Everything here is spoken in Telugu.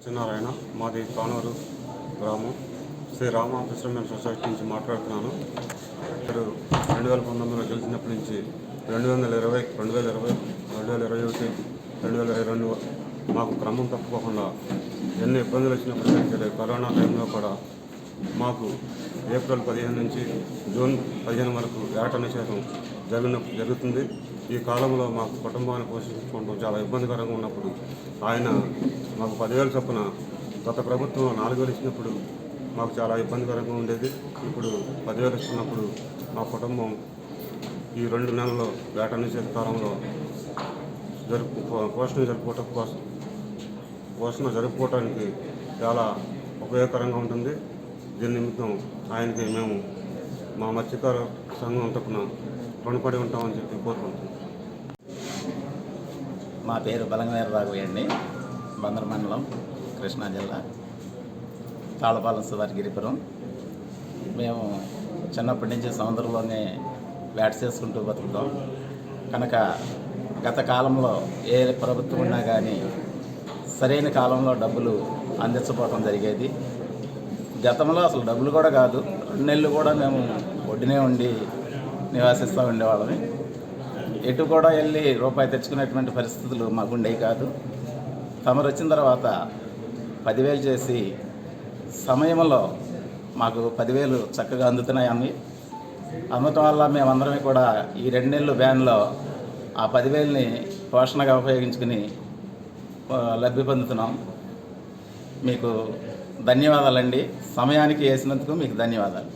సత్యనారాయణ, మాది కానూరు గ్రామం. శ్రీ రామ ఫిషర్మెన్ సొసైటీ నుంచి మాట్లాడుతున్నాను. ఇప్పుడు 2019లో గెలిచినప్పటి నుంచి 2020, 2021, 2022 మాకు క్రమం తప్పుకోకుండా ఎన్ని ఇబ్బందులు వచ్చినప్పటికీ కరోనా టైంలో కూడా మాకు ఏప్రిల్ 15 నుంచి జూన్ 15 వరకు వేట నిషేధం జరుగుతుంది. ఈ కాలంలో మాకు కుటుంబాన్ని పోషించుకోవడం చాలా ఇబ్బందికరంగా ఉన్నప్పుడు ఆయన మాకు 10,000 చొప్పున గత ప్రభుత్వం 4,000 ఇచ్చినప్పుడు మాకు చాలా ఇబ్బందికరంగా ఉండేది. ఇప్పుడు 10,000 ఇస్తున్నప్పుడు మా కుటుంబం ఈ 2 నెలల్లో వేట నిషేధ కాలంలో పోషణ జరుపుకోవటానికి చాలా ఉపయోగకరంగా ఉంటుంది. దీని నిమిత్తం ఆయనకి మేము మా మత్స్యకార సంఘం తరపున రుణపడి ఉంటామని చెప్పి కోరుకుంటున్నాం. మా పేరు బలంగవేర రాఘవయ్య అండి. బందర మండలం, కృష్ణా జిల్లా, తాళపాలెం సువర్గిరిపురం. మేము చిన్నప్పటి నుంచి సముద్రంలోనే వేట చేసుకుంటూ బతుకుతాం కనుక గత కాలంలో ఏ ప్రభుత్వం ఉన్నా కానీ సరైన కాలంలో డబ్బులు అందించకపోవడం జరిగేది. గతంలో అసలు డబ్బులు కూడా కాదు, 2 నెలలు కూడా మేము ఒడ్డునే ఉండి నివాసిస్తూ ఉండేవాళ్ళని. ఎటు కూడా వెళ్ళి రూపాయి తెచ్చుకునేటువంటి పరిస్థితులు మాకుండేవి కాదు. తమరు వచ్చిన తర్వాత 10,000 చేసి సమయంలో మాకు 10,000 చక్కగా అందుతున్నాయి. అందటం వల్ల మేమందరమే కూడా ఈ 2 నెలలు బ్యాన్లో ఆ 10,000ని పోషణగా ఉపయోగించుకుని లబ్ధి పొందుతున్నాం. మీకు ధన్యవాదాలండి. సమయానికి వేసినందుకు మీకు ధన్యవాదాలు.